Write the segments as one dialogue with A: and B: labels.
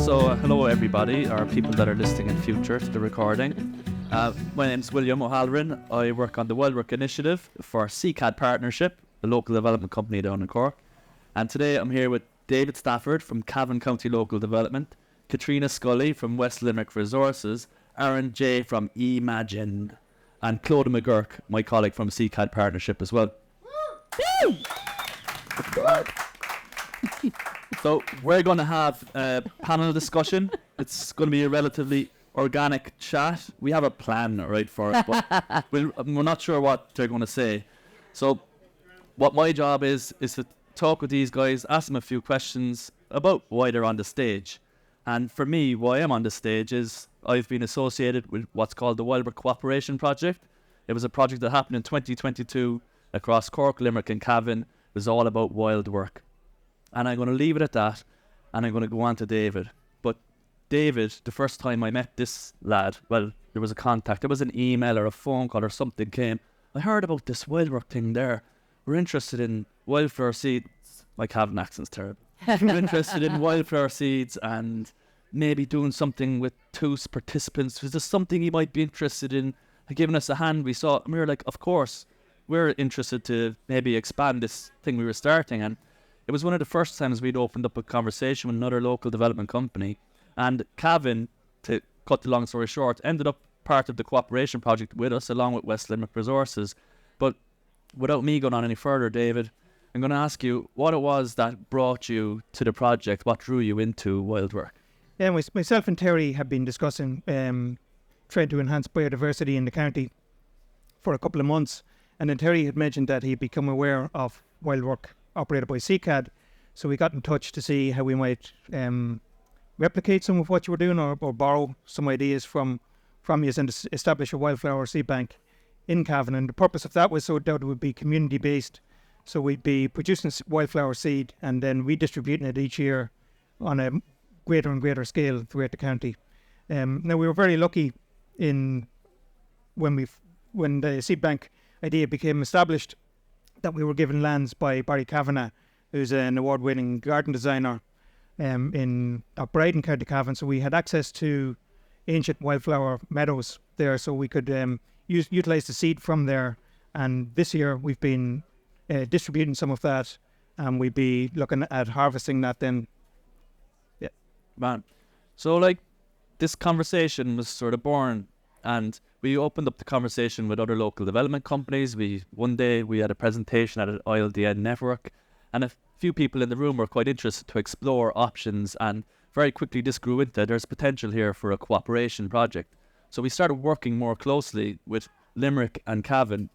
A: Hello everybody, or people that are listening in future to the recording. My name is William O'Halloran. I work on the Wildwork Initiative for SECAD Partnership, the local development company down in Cork. And today I'm here with David Stafford from Cavan County Local Development, Katrina Scully from West Limerick Resources, Aaron J from Imagine, and Claude McGurk, my colleague from SECAD Partnership as well. So we're going to have a panel discussion. It's going to be a relatively organic chat. We have a plan, right, for it, but we're not sure what they're going to say. So what my job is to talk with these guys, ask them a few questions about why they're on the stage. And for me, why I'm on the stage is I've been associated with what's called the Wildwork Cooperation Project. It was a project that happened in 2022 across Cork, Limerick and Cavan. It was all about wild work. And I'm going to leave it at that, and I'm going to go on to David. But David, the first time I met this lad, well, there was a contact. There was an email or a phone call or something came. I heard about this wildwork thing there. We're interested in wildflower seeds. My Cavan accent's terrible. We're interested in wildflower seeds and maybe doing something with TOOS participants. Is there something you might be interested in? Giving us a hand. We saw, and we were like, of course, we're interested to maybe expand this thing we were starting. And it was one of the first times we'd opened up a conversation with another local development company. And Cavan, to cut the long story short, ended up part of the cooperation project with us, along with West Limerick Resources. But without me going on any further, David, I'm going to ask you what it was that brought you to the project, what drew you into wild work.
B: Yeah, myself and Terry have been discussing trying to enhance biodiversity in the county for a couple of months. And then Terry had mentioned that he'd become aware of wild work operated by SECAD, so we got in touch to see how we might replicate some of what you were doing or borrow some ideas from you and establish a wildflower seed bank in Cavan. And the purpose of that was so that it would be community based, so we'd be producing wildflower seed and then redistributing it each year on a greater and greater scale throughout the county. Now we were very lucky in when the seed bank idea became established, that we were given lands by Barry Kavanagh, who's an award-winning garden designer in Bryden, County Cavan. So we had access to ancient wildflower meadows there, so we could utilise the seed from there. And this year we've been distributing some of that, and we'd be looking at harvesting that then. Yeah,
A: Man, so like this conversation was sort of born, and we opened up the conversation with other local development companies. One day we had a presentation at an ILDN network, and a few people in the room were quite interested to explore options, and very quickly this grew into there's potential here for a cooperation project. So we started working more closely with Limerick and Cavan,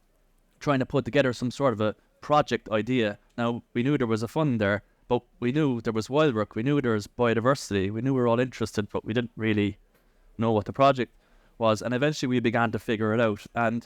A: trying to put together some sort of a project idea. Now, we knew there was a fund there, but we knew there was wild work, we knew there was biodiversity, we knew we were all interested, but we didn't really know what the project was, and eventually we began to figure it out. And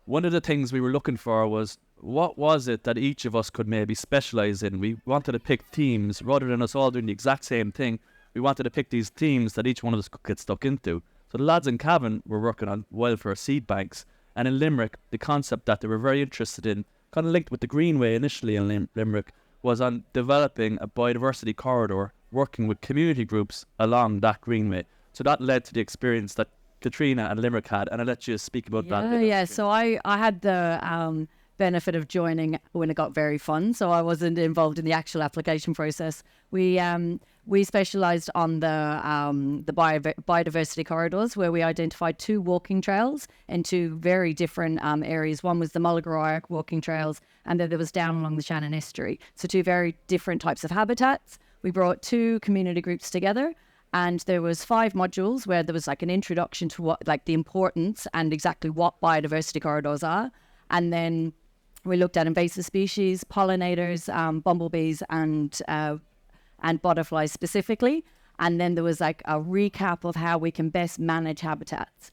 A: one of the things we were looking for was, what was it that each of us could maybe specialise in? We wanted to pick themes rather than us all doing the exact same thing. We wanted to pick these themes that each one of us could get stuck into. So the lads in Cavan were working on wildflower seed banks, and in Limerick the concept that they were very interested in, kind of linked with the Greenway initially in Limerick, was on developing a biodiversity corridor, working with community groups along that Greenway. So that led to the experience that Katrina and Limerick had, and I'll let you speak about that.
C: Yeah, so I had the benefit of joining when it got very fun, so I wasn't involved in the actual application process. We specialised on the biodiversity corridors, where we identified 2 walking trails in 2 very different areas. One was the Mulligar walking trails, and then there was down along the Shannon Estuary. So 2 very different types of habitats. We brought 2 community groups together, and there was 5 modules where there was like an introduction to what, like the importance and exactly what biodiversity corridors are. And then we looked at invasive species, pollinators, bumblebees and butterflies specifically. And then there was like a recap of how we can best manage habitats.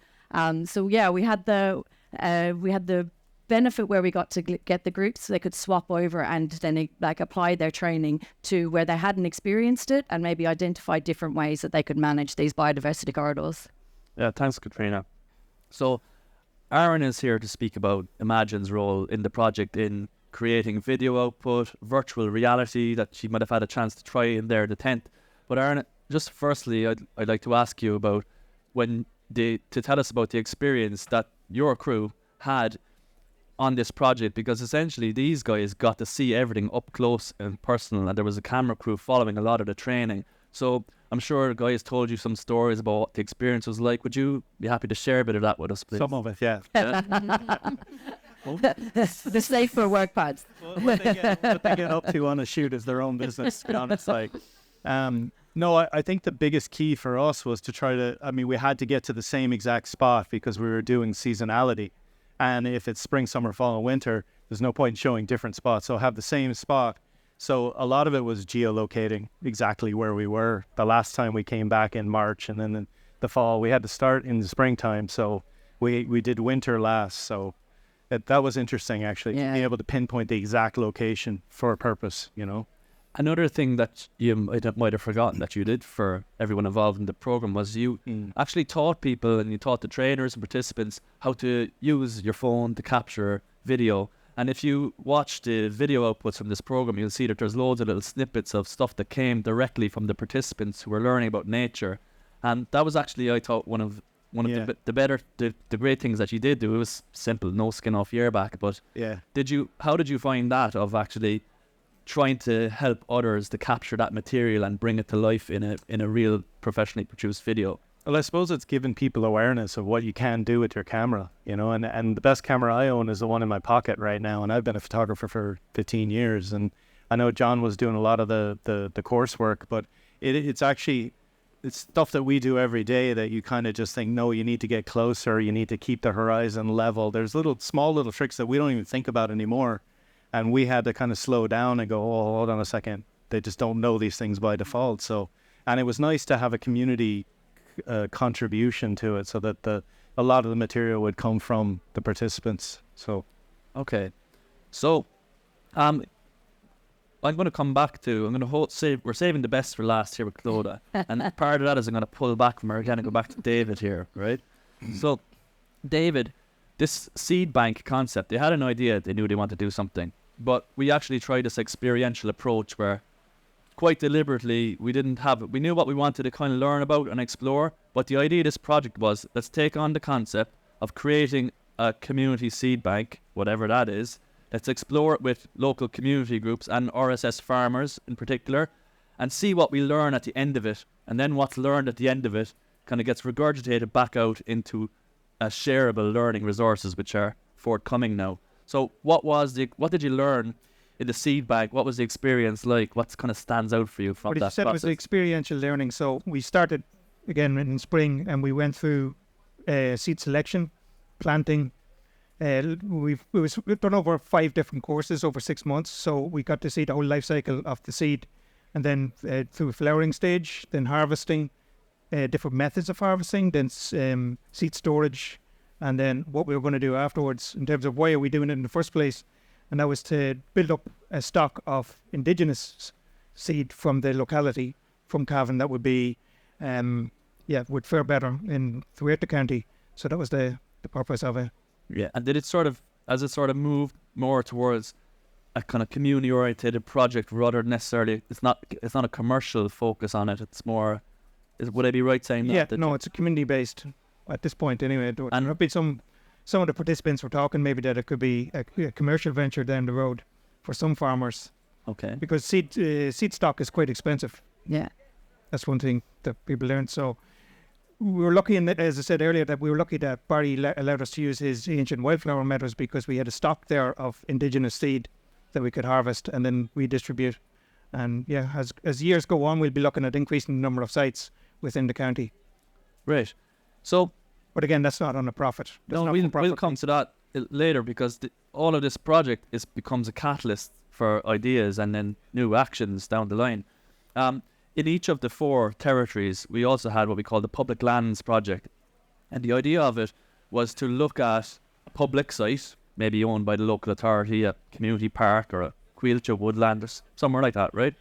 C: So yeah, we had the benefit where we got to get the groups so they could swap over and then like apply their training to where they hadn't experienced it, and maybe identify different ways that they could manage these biodiversity corridors.
A: Yeah, thanks, Katrina. So Aaron is here to speak about Imagine's role in the project in creating video output, virtual reality that she might have had a chance to try in there in the tent. But Aaron, just firstly, I'd like to ask you about to tell us about the experience that your crew had on this project, because essentially these guys got to see everything up close and personal, and there was a camera crew following a lot of the training. So I'm sure guys told you some stories about what the experience was like. Would you be happy to share a bit of that with us, please?
D: Some of it, yeah.
C: The safer work pads.
D: What they get up to on a shoot is their own business, to be honest. No, I think the biggest key for us was to try to, we had to get to the same exact spot because we were doing seasonality. And if it's spring, summer, fall, and winter, there's no point in showing different spots. So have the same spot. So a lot of it was geolocating exactly where we were. The last time we came back in March, and then in the fall, we had to start in the springtime. So we did winter last. So that was interesting, actually, to be able to pinpoint the exact location for a purpose,
A: Another thing that you might have forgotten that you did for everyone involved in the program was you actually taught people, and you taught the trainers and participants how to use your phone to capture video. And if you watch the video outputs from this program, you'll see that there's loads of little snippets of stuff that came directly from the participants who were learning about nature. And that was actually, I thought, one of the great things that you did do. It was simple, no skin off your back. But how did you find that, of actually trying to help others to capture that material and bring it to life in a real professionally produced video?
D: Well, I suppose it's giving people awareness of what you can do with your camera, and the best camera I own is the one in my pocket right now, and I've been a photographer for 15 years, and I know John was doing a lot of the coursework, but it's stuff that we do every day that you kind of just think, no, you need to get closer, you need to keep the horizon level. There's small little tricks that we don't even think about anymore. And we had to kind of slow down and go, oh, hold on a second. They just don't know these things by default. And it was nice to have a community contribution to it, so that a lot of the material would come from the participants.
A: Okay. So, I'm going to come back to, we're saving the best for last here with Clodagh. And part of that is I'm going to pull back from her again and go back to David here, right? So, David, this seed bank concept, they had an idea, they knew they wanted to do something. But we actually tried this experiential approach where, quite deliberately, we knew what we wanted to kind of learn about and explore. But the idea of this project was, let's take on the concept of creating a community seed bank, whatever that is. Let's explore it with local community groups and RSS farmers in particular, and see what we learn at the end of it. And then what's learned at the end of it kind of gets regurgitated back out into shareable learning resources, which are forthcoming now. So what did you learn in the seed bank? What was the experience like? What kind of stands out for you from that process?
B: What you said was the experiential learning. So we started again in spring, and we went through seed selection, planting. We've done over 5 different courses over 6 months, so we got to see the whole life cycle of the seed, and then through flowering stage, then harvesting, different methods of harvesting, then seed storage, and then what we were going to do afterwards in terms of why are we doing it in the first place. And that was to build up a stock of indigenous seed from the locality, from Cavan, that would be, would fare better throughout the county. So that was the purpose of it.
A: Yeah, and did it as it moved more towards a kind of community-oriented project rather than necessarily, it's not a commercial focus on it, it's more, would I be right saying that?
B: Yeah, no, it's a community-based at this point anyway. There might be some of the participants were talking maybe that it could be a commercial venture down the road for some farmers.
A: Okay.
B: Because seed stock is quite expensive.
C: Yeah.
B: That's one thing that people learned. So we were lucky, as I said earlier, that we were lucky that Barry allowed us to use his ancient wildflower meadows, because we had a stock there of indigenous seed that we could harvest and then redistribute. And as years go on, we'll be looking at increasing the number of sites within the county.
A: Right. So,
B: but again, that's not on a profit.
A: We'll come to that later, because all of this project becomes a catalyst for ideas and then new actions down the line. In each of the 4 territories, we also had what we call the Public Lands Project. And the idea of it was to look at a public site, maybe owned by the local authority, a community park or a Quilcha woodland or somewhere like that, right?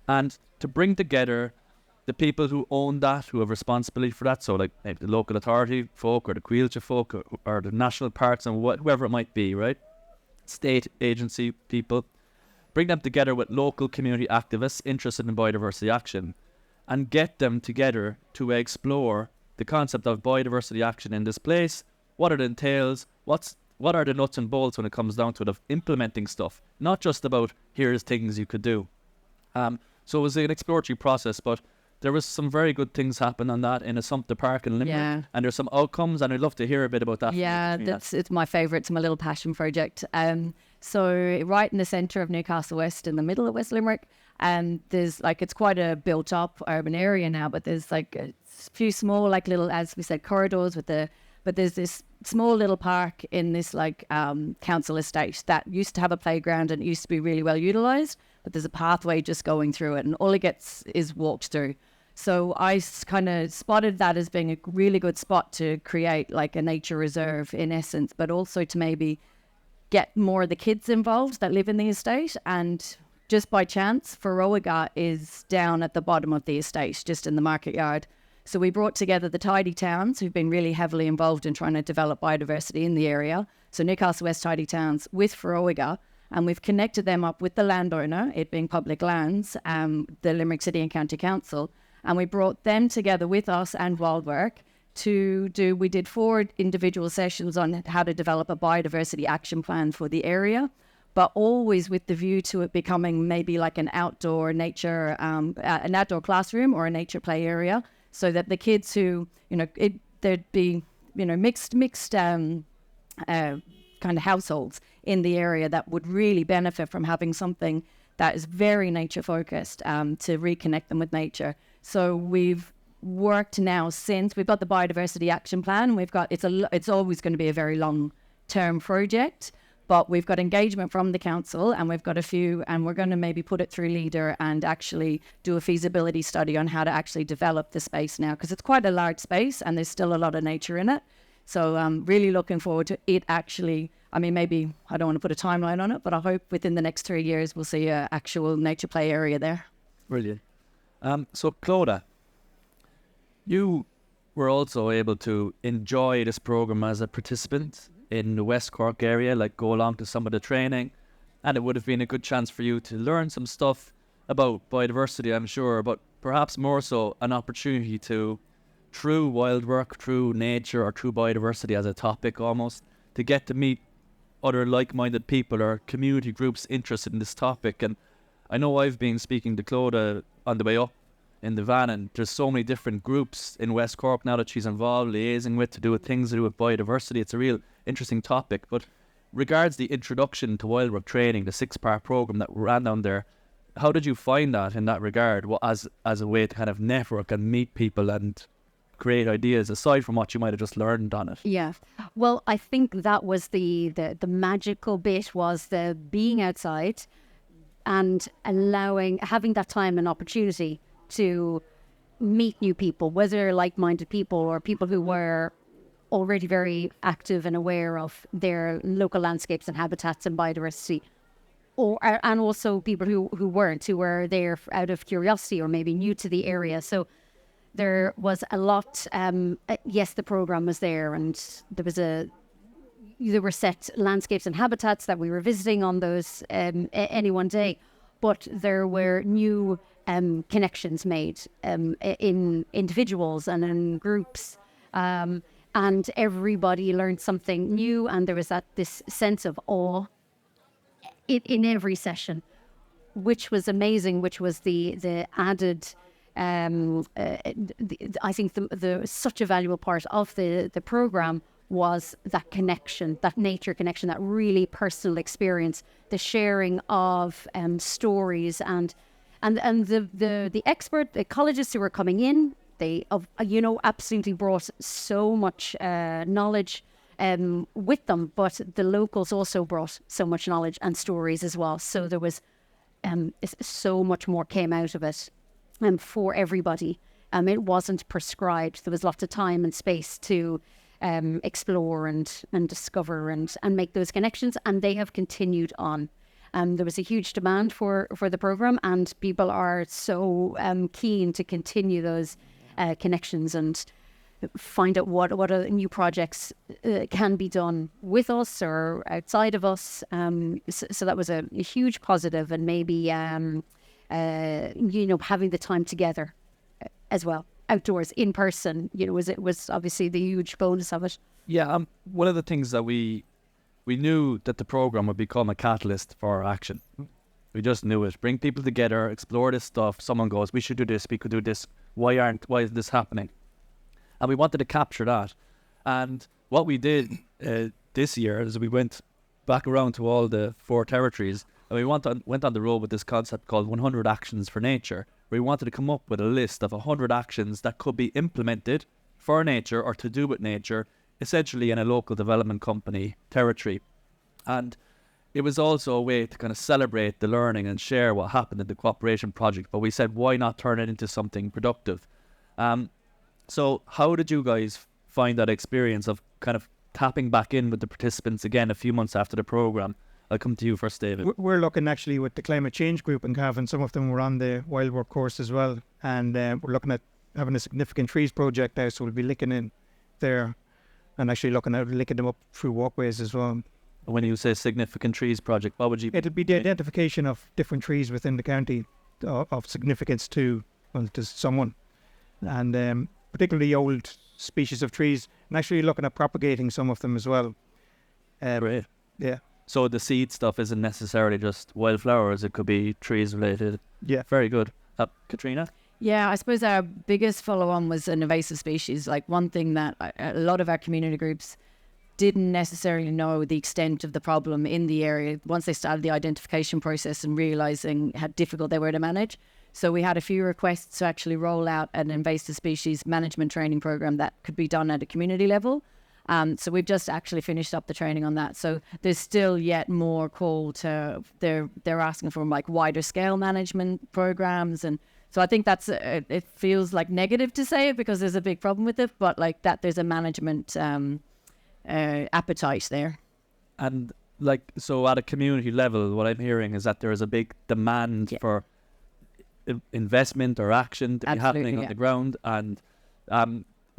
A: And to bring together the people who own that, who have responsibility for that, so like maybe the local authority folk or the Quilcha folk or the national parks and whoever it might be, right? State agency people. Bring them together with local community activists interested in biodiversity action. and get them together to explore the concept of biodiversity action in this place, what it entails, what are the nuts and bolts when it comes down to it of implementing stuff, not just about here's things you could do. So it was an exploratory process, but there was some very good things happen on that in Assumpta Park in Limerick, and there's some outcomes, and I'd love to hear a bit about that.
C: Yeah, it's my favourite. It's my little passion project. So right in the centre of Newcastle West, in the middle of West Limerick, there's like, it's quite a built up urban area now, but there's like a few small, like little, as we said, corridors but there's this small little park in this like council estate that used to have a playground and it used to be really well utilised, but there's a pathway just going through it and all it gets is walked through. So I kind of spotted that as being a really good spot to create like a nature reserve in essence, but also to maybe get more of the kids involved that live in the estate. And just by chance, Feroiga is down at the bottom of the estate, just in the market yard. So we brought together the Tidy Towns, who've been really heavily involved in trying to develop biodiversity in the area. So Newcastle West Tidy Towns with Feroiga, and we've connected them up with the landowner, it being public lands, the Limerick City and County Council. And we brought them together with us and Wildwork we did 4 individual sessions on how to develop a biodiversity action plan for the area, but always with the view to it becoming maybe like an outdoor nature, an outdoor classroom or a nature play area, so that the kids who, there'd be, mixed kind of households in the area that would really benefit from having something that is very nature focused, to reconnect them with nature. So we've worked now since we've got the biodiversity action plan. It's always going to be a very long term project, but we've got engagement from the council and we've got a few, and we're going to maybe put it through LEADER and actually do a feasibility study on how to actually develop the space now, because it's quite a large space and there's still a lot of nature in it. So I'm really looking forward to it actually. I mean, maybe I don't want to put a timeline on it, but I hope within the next 3 years we'll see an actual nature play area there.
A: Brilliant. So Clodagh, you were also able to enjoy this program as a participant in the West Cork area, like go along to some of the training, and it would have been a good chance for you to learn some stuff about biodiversity, I'm sure, but perhaps more so an opportunity to, through wild work, through nature or through biodiversity as a topic almost, to get to meet other like-minded people or community groups interested in this topic. And I know I've been speaking to Clodagh on the way up in the van, and there's so many different groups in West Cork now that she's involved, liaising with, to do with things to do with biodiversity. It's a real interesting topic. But regards the introduction to wild work training, the 6-part program that ran down there, how did you find that in that regard, as a way to kind of network and meet people and create ideas aside from what you might have just learned on it?
E: Yeah, well, I think that was the magical bit, was the being outside and having that time and opportunity to meet new people, whether like-minded people or people who were already very active and aware of their local landscapes and habitats and biodiversity, and also people who weren't, who were there out of curiosity or maybe new to the area. So there was a lot. Yes, the program was there, and there were set landscapes and habitats that we were visiting on those any one day, but there were new connections made in individuals and in groups, and everybody learned something new, and there was this sense of awe in every session, which was amazing, which was the added I think such a valuable part of the program was that connection, that nature connection, that really personal experience, the sharing of stories, and the expert ecologists who were coming in, they absolutely brought so much knowledge with them, but the locals also brought so much knowledge and stories as well. So there was so much more came out of it for everybody. It wasn't prescribed. There was lots of time and space to explore and discover and make those connections, and they have continued on. There was a huge demand for the program, and people are so keen to continue those connections and find out what other new projects can be done with us or outside of us. So that was a huge positive, and maybe having the time together as well, outdoors, in person. Was obviously the huge bonus of it.
A: Yeah, one of the things that we knew that the program would become a catalyst for action. We just knew it. Bring people together, explore this stuff. Someone goes, we should do this, we could do this. Why is this happening? And we wanted to capture that. And what we did this year is we went back around to all the 4 territories, and we went on the road with this concept called 100 Actions for Nature. We wanted to come up with a list of 100 actions that could be implemented for nature or to do with nature, essentially in a local development company territory. And it was also a way to kind of celebrate the learning and share what happened in the cooperation project. But we said, why not turn it into something productive? So how did you guys find that experience of kind of tapping back in with the participants again a few months after the program? I'll come to you first, David.
B: We're looking actually with the climate change group in Cavan. Some of them were on the wild work course as well. And we're looking at having a significant trees project now. So we'll be linking in there and actually looking at linking them up through walkways as well.
A: When you say significant trees project, what would you...
B: It'll be the identification of different trees within the county of significance to someone. And particularly old species of trees. And actually looking at propagating some of them as well.
A: Great.
B: Yeah.
A: So the seed stuff isn't necessarily just wildflowers, it could be trees related.
B: Yeah.
A: Very good. Katrina?
C: Yeah, I suppose our biggest follow-on was an invasive species. Like one thing that a lot of our community groups didn't necessarily know the extent of the problem in the area once they started the identification process and realising how difficult they were to manage. So we had a few requests to actually roll out an invasive species management training program that could be done at a community level. So we've just actually finished up the training on that. So there's still yet more call to, they're asking for like wider scale management programs. And so I think that's, it feels like negative to say it because there's a big problem with it, but like that there's a management appetite there.
A: And like, so at a community level, what I'm hearing is that there is a big demand for investment or action to be happening on the ground. And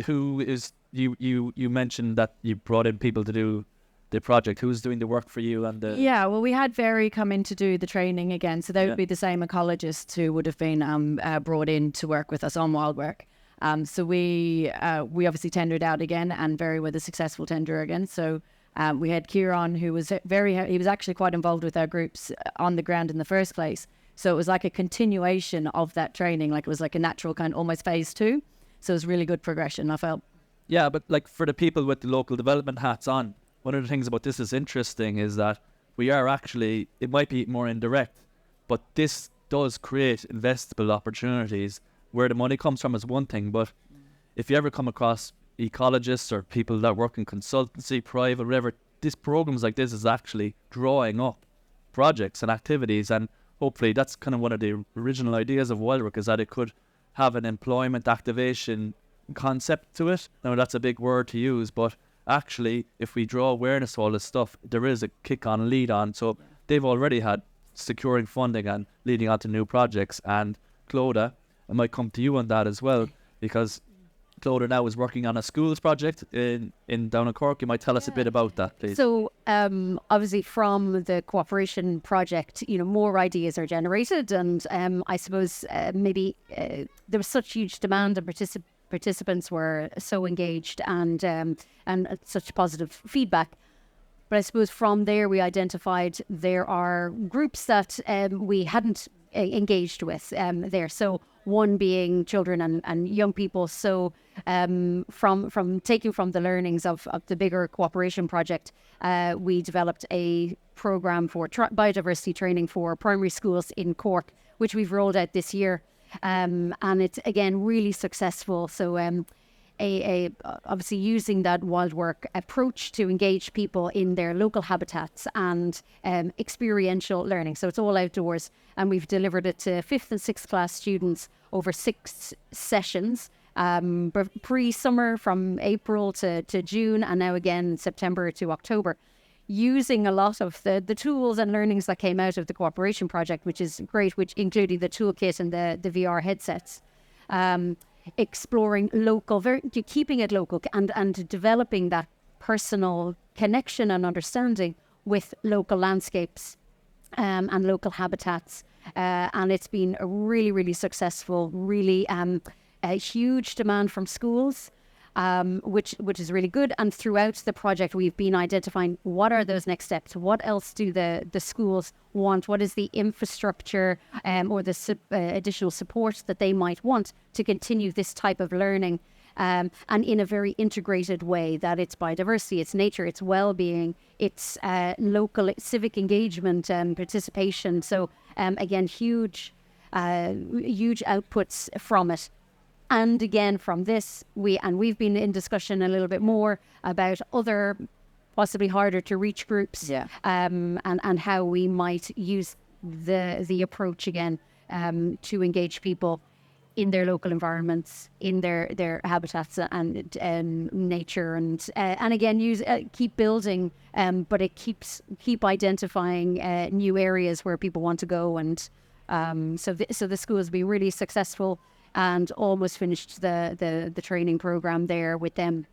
A: who is, you mentioned that you brought in people to do the project. Who's doing the work for you? And
C: yeah, well, we had Very come in to do the training again. So they would be the same ecologists who would have been brought in to work with us on wild work. So we obviously tendered out again, and Very were the successful tender again. So we had Kieran, who was he was actually quite involved with our groups on the ground in the first place. So it was like a continuation of that training, like it was like a natural kind, almost phase 2. So it was really good progression, I felt.
A: Yeah, but like for the people with the local development hats on, one of the things about this is interesting is that we are actually, it might be more indirect, but this does create investable opportunities. Where the money comes from is one thing, but if you ever come across ecologists or people that work in consultancy, private, whatever, this programs like this is actually drawing up projects and activities, and hopefully that's kind of one of the original ideas of Wildwork, is that it could have an employment activation concept to it. Now that's a big word to use, but actually if we draw awareness to all this stuff, there is a kick on, lead on. So they've already had securing funding and leading on to new projects. And Clodagh, I might come to you on that as well, because Clodagh now is working on a schools project in down in Cork. You might tell us a bit about that, please.
E: So obviously from the cooperation project, more ideas are generated, and I suppose maybe there was such huge demand, and participants were so engaged and such positive feedback. But I suppose from there we identified there are groups that we hadn't engaged with there. So one being children and young people. So from taking from the learnings of the bigger cooperation project, we developed a program for biodiversity training for primary schools in Cork, which we've rolled out this year. And it's again really successful. So obviously using that wild work approach to engage people in their local habitats and experiential learning. So it's all outdoors, and we've delivered it to 5th and 6th class students over 6 sessions, pre-summer from April to June, and now again September to October, using a lot of the tools and learnings that came out of the cooperation project, which is great, which including the toolkit and the VR headsets. Exploring local, keeping it local, and developing that personal connection and understanding with local landscapes and local habitats. And it's been a really, really successful, really a huge demand from schools, which is really good. And throughout the project, we've been identifying what are those next steps. What else do the schools want? What is the infrastructure or the additional support that they might want to continue this type of learning? And in a very integrated way, that it's biodiversity, it's nature, it's well-being, it's local civic engagement and participation. So again, huge outputs from it. And again, from this, we've been in discussion a little bit more about other possibly harder to reach groups, and how we might use the approach again to engage people in their local environments, in their habitats and nature, and again keep building, but it keep identifying new areas where people want to go, and so the school has been really successful and almost finished the training program there with them.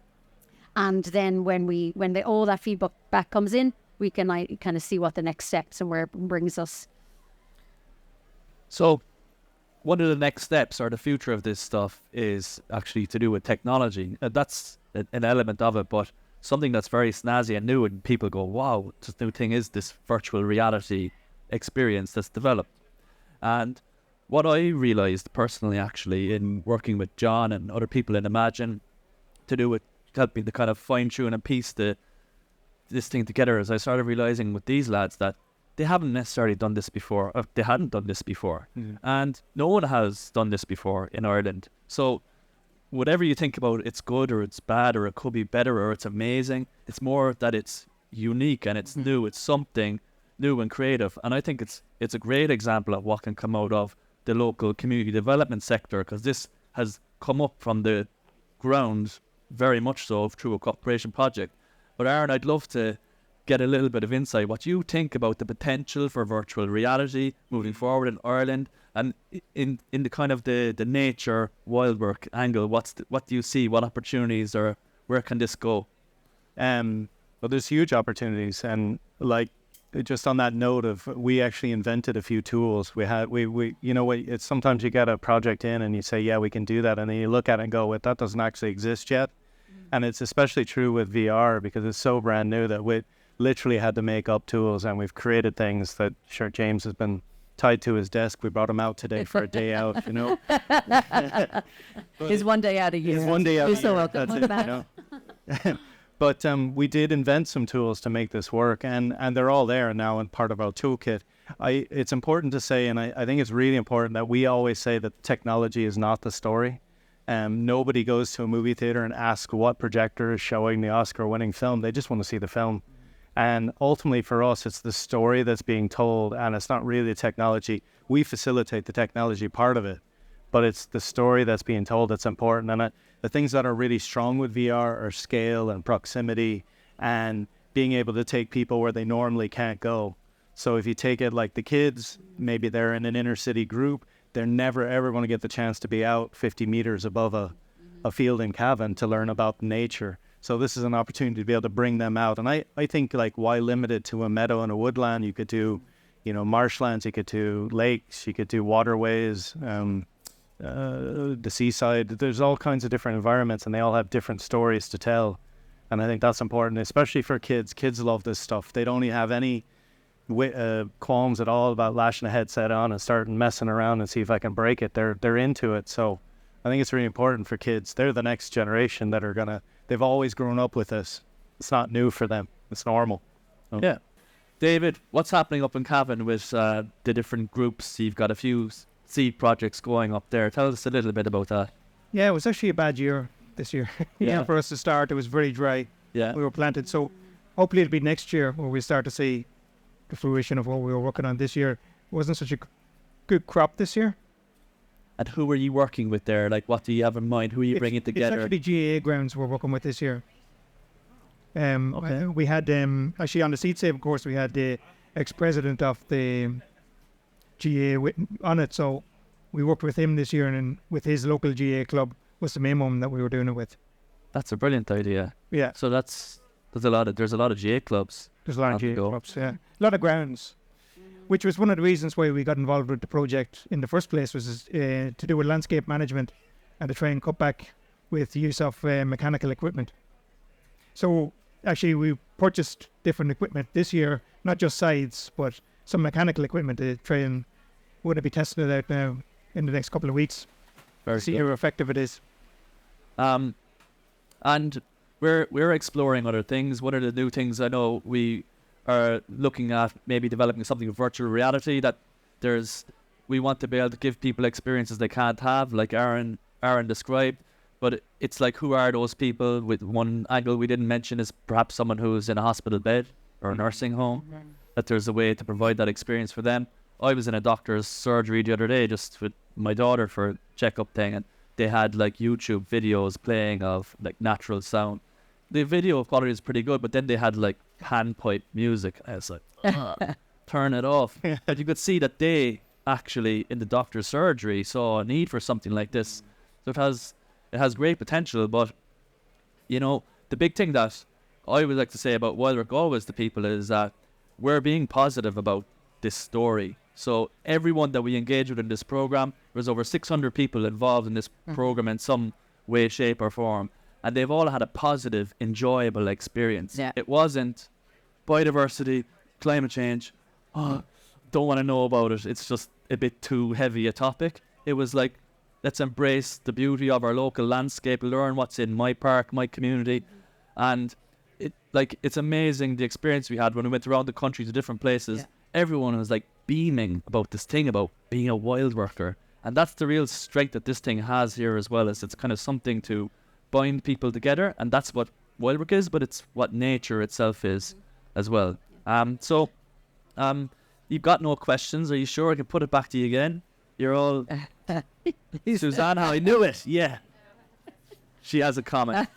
E: And then when all that feedback back comes in, we can kind of see what the next steps and where it brings us.
A: So one of the next steps or the future of this stuff is actually to do with technology. That's an element of it, but something that's very snazzy and new, and people go, wow, this new thing is this virtual reality experience that's developed. And what I realised personally, actually, in working with John and other people in Imagine to do with helping to kind of fine-tune and piece this thing together, is I started realising with these lads that they haven't necessarily done this before, or they hadn't done this before. And no one has done this before in Ireland. So whatever you think about, it's good or it's bad or it could be better or it's amazing, it's more that it's unique and it's new, it's something new and creative. And I think it's a great example of what can come out of the local community development sector, because this has come up from the ground very much so through a cooperation project. But Aaron, I'd love to get a little bit of insight what you think about the potential for virtual reality moving forward in Ireland, and in the kind of the nature wild work angle. What do you see? What opportunities, or where can this go?
D: Well, there's huge opportunities, and like just on that note of, we actually invented a few tools. We it's sometimes you get a project in and you say, yeah, we can do that, and then you look at it and go, well, that doesn't actually exist yet. And it's especially true with VR because it's so brand new that we literally had to make up tools, and we've created things that, sure, James has been tied to his desk. We brought him out today for a day out,
C: It's one day out a year.
D: It's one day out a
C: You're so
D: year.
C: welcome.
D: That's it, But we did invent some tools to make this work, and they're all there now and part of our toolkit. It's important to say, and I think it's really important, that we always say that technology is not the story. Nobody goes to a movie theater and asks what projector is showing the Oscar-winning film. They just want to see the film. And ultimately for us, it's the story that's being told, and it's not really the technology. We facilitate the technology part of it, but it's the story that's being told that's important. And the things that are really strong with VR are scale and proximity and being able to take people where they normally can't go. So if you take it like the kids, maybe they're in an inner city group, they're never ever going to get the chance to be out 50 meters above a field in Cavan to learn about nature. So this is an opportunity to be able to bring them out. And I think, like, why limited to a meadow and a woodland? You could do, marshlands, you could do lakes, you could do waterways, the seaside. There's all kinds of different environments, and they all have different stories to tell. And I think that's important, especially for kids. Kids love this stuff. They don't have any qualms at all about lashing a headset on and starting messing around and see if I can break it. They're into it. So I think it's really important for kids. They're the next generation that are they've always grown up with this. It's not new for them. It's normal. So.
A: Yeah. David, what's happening up in Cavan with the different groups? You've got a few seed projects going up there. Tell us a little bit about that.
B: Yeah, it was actually a bad year this year.
A: Yeah.
B: For us to start. It was very dry.
A: Yeah.
B: We were planted. So hopefully it'll be next year where we start to see the fruition of what we were working on this year. It wasn't such a good crop this year.
A: And who are you working with there? Like, what do you have in mind? Who are you bringing together?
B: It's actually GAA grounds we're working with this year.
A: Okay.
B: We had, actually on the seed saving course, we had the ex-president of the GAA on it. So we worked with him this year, and with his local GAA club was the main one that we were doing it with.
A: That's a brilliant idea.
B: Yeah.
A: So there's a lot of GAA clubs.
B: There's a lot of GAA clubs, yeah. A lot of grounds, which was one of the reasons why we got involved with the project in the first place, was to do with landscape management and to try and cut back with the use of mechanical equipment. So actually we purchased different equipment this year, not just sides, but some mechanical equipment to try and we're going to be testing it out now in the next couple of weeks.
A: Very
B: See
A: good.
B: how effective it is.
A: And we're exploring other things. One of the new things I know we are looking at, maybe developing something with virtual reality, that we want to be able to give people experiences they can't have, like Aaron described. But it's like, who are those people? With one angle we didn't mention is perhaps someone who's in a hospital bed or a nursing home, that there's a way to provide that experience for them. I was in a doctor's surgery the other day just with my daughter for a checkup thing, and they had like YouTube videos playing of like natural sound. The video quality is pretty good, but then they had like handpipe music. I was like, turn it off. But you could see that they actually, in the doctor's surgery, saw a need for something like this. So it has great potential. But you know, the big thing that I would like to say about Wildwork always to people is that we're being positive about this story. So everyone that we engage with in this program, there's over 600 people involved in this program in some way, shape or form. And they've all had a positive, enjoyable experience.
C: Yeah.
A: It wasn't biodiversity, climate change, don't want to know about it, it's just a bit too heavy a topic. It was like, let's embrace the beauty of our local landscape, learn what's in my park, my community. And it's amazing the experience we had when we went around the country to different places.
C: Yeah.
A: Everyone was like beaming about this thing about being a wild worker. And that's the real strength that this thing has here as well, is it's kind of something to bind people together, and that's what wildwork is, but it's what nature itself is as well. So you've got no questions. Are you sure I can put it back to you again? You're all Susanna, I knew it. Yeah, she has a comment.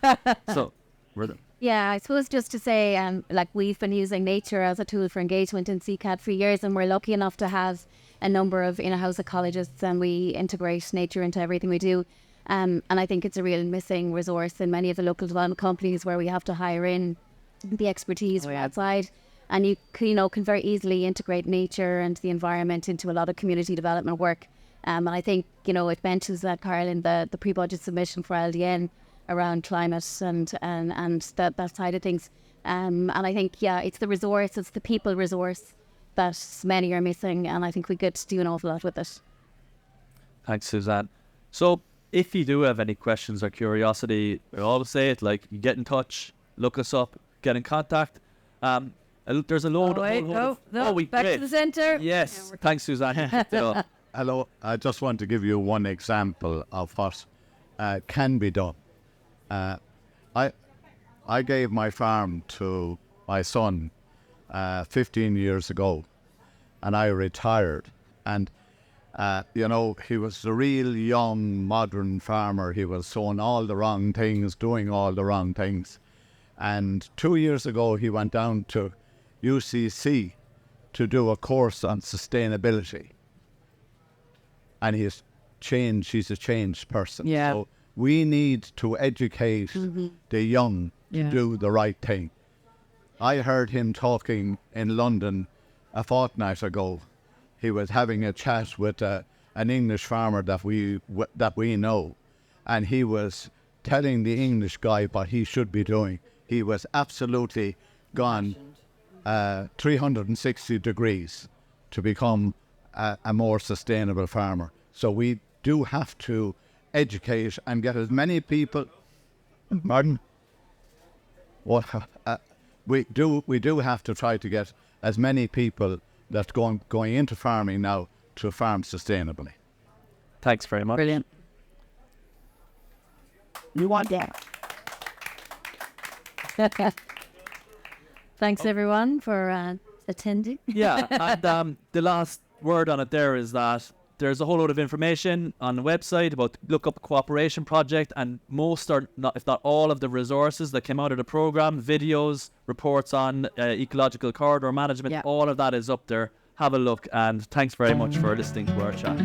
A: So we're done.
E: Yeah, I suppose just to say, like, we've been using nature as a tool for engagement in SECAD for years, and we're lucky enough to have a number of in-house ecologists, and we integrate nature into everything we do. And I think it's a real missing resource in many of the local development companies where we have to hire in the expertise from outside. And you can very easily integrate nature and the environment into a lot of community development work. And I think, it mentions that, Carl, in the pre-budget submission for LDN around climate and that side of things. And I think, it's the resource, it's the people resource that many are missing. And I think we could do an awful lot with it.
A: Thanks, Suzanne. So if you do have any questions or curiosity, I always say it, like, you get in touch, look us up, get in contact. There's a load
C: Back to the centre.
A: Yes, thanks, Suzanne.
F: Hello, I just want to give you one example of what can be done. I gave my farm to my son 15 years ago, and I retired. And he was a real young, modern farmer. He was sowing all the wrong things, doing all the wrong things. And 2 years ago, he went down to UCC to do a course on sustainability. And he's a changed person.
C: Yeah.
F: So we need to educate the young to do the right thing. I heard him talking in London a fortnight ago. He was having a chat with an English farmer that we know, and he was telling the English guy what he should be doing. He was absolutely gone 360 degrees to become a more sustainable farmer. So we do have to educate and get as many people. Pardon? What? We do have to try to get as many people that's going into farming now to farm sustainably.
A: Thanks very much.
C: Brilliant.
B: You want that?
C: Thanks, everyone, for attending.
A: Yeah, and the last word on it there is that there's a whole load of information on the website about Look Up Cooperation Project, and most, or not, if not all, of the resources that came out of the program, videos, reports on ecological corridor management, all of that is up there. Have a look, and thanks very much for listening to our chat.